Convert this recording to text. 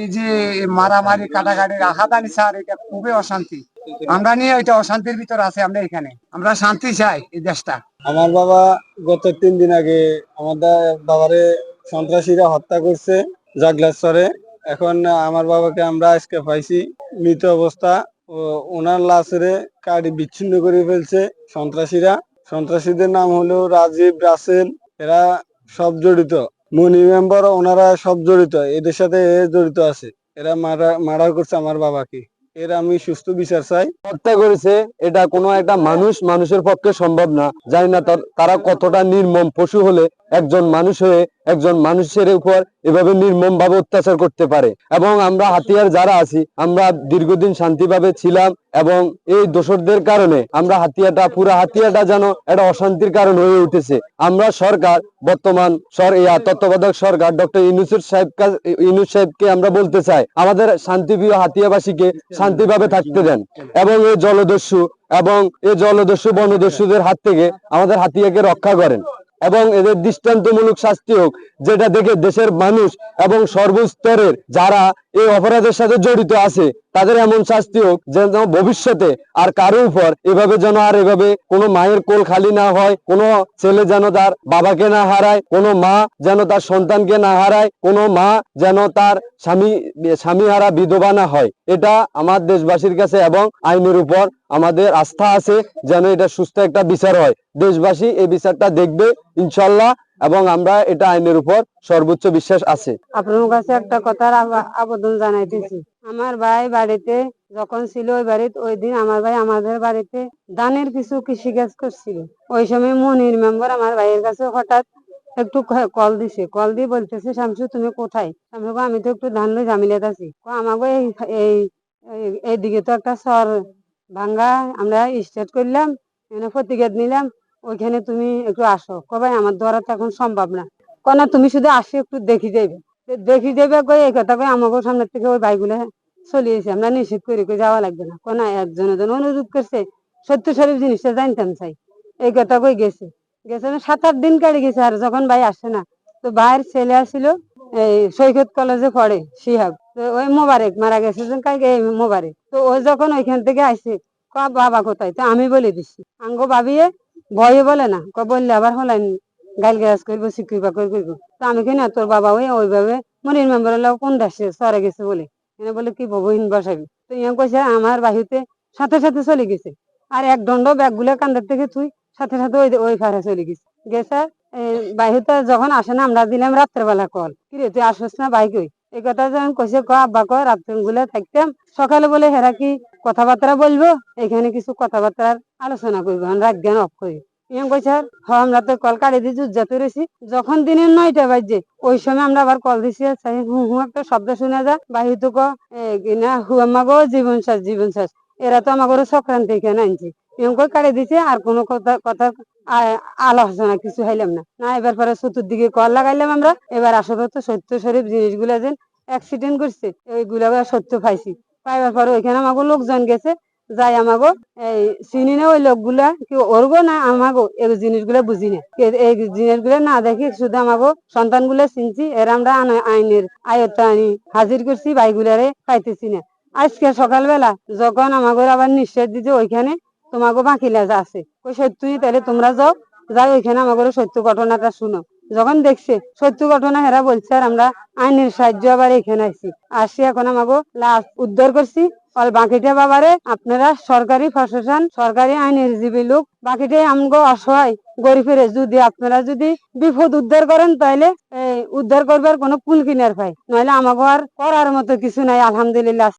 এই যে মারামারি কাটাকাটি রাহাতানি স্যার, এটা খুবই অশান্তি। আমরা নিয়ে এটা অশান্তির ভিতর আছে। আমরা এখানে আমরা শান্তি চাই এই দেশটা। আমার বাবা গত 3 দিন আগে আমাদের বাবারে সন্ত্রাসীরা হত্যা করছে জাগলাসরে। এখন আমার বাবাকে আমরা আজকে পাইছি মৃত অবস্থা। ওনার লাশেরে কাটি বিচ্ছিন্ন করে ফেলছে সন্ত্রাসীরা। সন্ত্রাসীদের নাম হলো রাজীব, রাসেল। এরা সব জড়িত, মনি মেম্বার, ওনারা সব জড়িত, এদের সাথে জড়িত আছে। এরা মার্ডার করছে আমার বাবাকে। এর আমি সুস্থ বিচার চাই। হত্যা করেছে, এটা কোনো একটা মানুষের পক্ষে সম্ভব না। জানি না তারা কতটা নির্মম পশু হলে একজন মানুষ হয়ে একজন মানুষের উপর এভাবে নির্মম ভাবে অত্যাচার করতে পারে। এবং আমরা হাতিয়ার যারা আছি, আমরা দীর্ঘদিন শান্তিভাবে ছিলাম এবং এই দোসরদের কারণে আমরা পুরা হাতিয়াটা যেন একটা অশান্তির কারণ হয়ে উঠেছে। আমরা সরকার, বর্তমান তত্ত্বাবধায়ক সরকার ডক্টর ইউনূস সাহেবকে আমরা বলতে চাই, আমাদের শান্তিপ্রিয় হাতিয়াবাসীকে শান্তিভাবে থাকতে দেন এবং এই জলদস্যু বনদস্যুদের হাত থেকে আমাদের হাতিয়াকে রক্ষা করেন এবং এদের দৃষ্টান্তমূলক শাস্তি হোক, যেটা দেখে দেশের মানুষ এবং সর্বস্তরের যারা এই অপরাধের সাথে জড়িত আছে তাদের এমন শাস্তি হোক যেন ভবিষ্যতে আর কারো উপর এভাবে কোনো মায়ের কোল খালি না হয়, কোনো ছেলে যেন তার বাবাকে না হারায়, কোনো মা যেন তার সন্তানকে না হারায়, কোনো মা যেন তার স্বামী হারা বিধবা না হয়। এটা আমার দেশবাসীর কাছে এবং আইনের উপর আমাদের আস্থা আছে যেন এটা সুস্থ একটা বিচার হয়। দেশবাসী এই বিচারটা দেখবে ইনশাল্লাহ এবং আমরা এটা আইনের উপর সর্বোচ্চ বিশ্বাস আছে। আপনার কাছে একটা কথার আবেদন জানাইতেছি। আমার ভাই বাড়িতে যখন ছিল ওই বাড়িতে, ওই দিন আমার ভাই আমাদের বাড়িতে ধানের কিছু কৃষিকাজ করছিল। ওই সময় মনির মেম্বার আমার ভাইয়ের কাছে হঠাৎ একটু কল দিছে। কল দিয়ে বলতেছে, শামসু তুমি কোথায়? আমি তো একটু ধান লই জামিলাত আছি। আমাকে এইদিকে তো একটা সর ভাঙ্গা আমরা স্টার্ট করলাম, প্রতিবাদ নিলাম, ওইখানে তুমি একটু আসো। ভাই আমার দ্বারা তো এখন সম্ভব না। না তুমি শুধু আসি একটু দেখি যাবে কই এই কথা কই আমাকে সামনের থেকে ওই ভাইগুলো চলিয়েছে। আমরা নিষেধ করি যাওয়া লাগবে না। না একজন অনুরোধ করছে, সত্য শরীফ জিনিসটা জানতাম চাই, এই কথা কই গেছে 7-8 দিন কাটে গেছে। আর যখন ভাই আসে না, তো ভাইয়ের ছেলে আসছিল, এই সৈকত কলেজে পড়ে, শিহাব। তো ওই মোবারক মারা গেছে কালকে, মোবারক। তো ওই যখন ওইখান থেকে আসছে, বাবা কোথায়? তো আমি বলে দিচ্ছি। আঙ্গো ভাবিয়ে ভয়ে বলে না, বললে আবার হলাইন গাইল গ্যাস করবো, সিকুই বাকর করবো। তো আমি কিনা তোর বাবা ওইভাবে মনির মেম্বার কোন দেশে সরে গেছে বলে বলে কি বহিন বসাবি। তো ইয়া কইছে আমার বাহিতে সাথে সাথে চলে গেছে। আর এক দণ্ড ব্যাগ গুলা কান্দার থেকে তুই সাথে সাথে ওই ফারে চলে গেছে। বাহিতে যখন আসে না, আমরা দিলাম রাত্রের বেলা কল, কিরে তুই আসস না বাইক? এই কথা যখন কইছে আব্বা কয় রাত্রে গুলা থাকতাম, সকালে বলে হেরা কি কথাবার্তা বলবো, এখানে কিছু কথাবার্তার আলোচনা করবো, রাত জ্ঞান অফ করি। আমরা তো কল কাটি দিয়ে যুদ্ধ রয়েছি। যখন দিনের 9টা বাজছে, ওই সময় আমরা আবার কল দিছি, হু একটা শব্দ শুনে যা বাহিত হুয়াম্মা গো জীবন শ্বাস। এরা তো আমাকে চক্রান্ত এখানে আনছে। এমন কাটি দিছে, আর কোনো কথা আলোচনা কিছু হাইলাম না। এবার পরে চতুর্দিকে কল লাগাইলাম আমরা। এবার আসলে তো সত্য শরীফ জিনিসগুলা যেন অ্যাক্সিডেন্ট করছে, ওইগুলা সত্য পাইছি। পাইবার পরে ওইখানে আমাকে লোকজন গেছে, যাই আমাগো এই চিনি না ওই লোকগুলা কি ওরগো না আমাগো এই জিনিসগুলা বুঝি না। এই জিনিসগুলা না দেখি শুধু আমাগো সন্তান গুলা চিনছি। এর আমরা আইনের আয়ত্তে আনি হাজির করছি, ভাইগুলারে পাইতেছি না। আজকে সকালবেলা যখন আমাগো আবার নিশ্চয় দিতে ওইখানে তোমাকে বাকি লেজা আছে, ওই সত্যি তাহলে তোমরা যাই ওইখানে আমাকে সত্য ঘটনাটা শুনো। যখন দেখছে সত্য ঘটনা, হেরা বলছে আর আমরা আইনের সাহায্য আবার এখানে আসি এখন আমাকে লাশ উদ্ধার করছি। আর বাকিটা বাবারে আপনারা সরকারি প্রশাসন, সরকারি আইনজীবী লোক, বাকিটাই আমগো অসহায় গরিবের আপনারা যদি বিপদ উদ্ধার করেন, তাহলে উদ্ধার করবার কোনো কুল কিনার পাই, নইলে আমাকে আর করার মতো কিছু নাই। আলহামদুলিল্লাহ।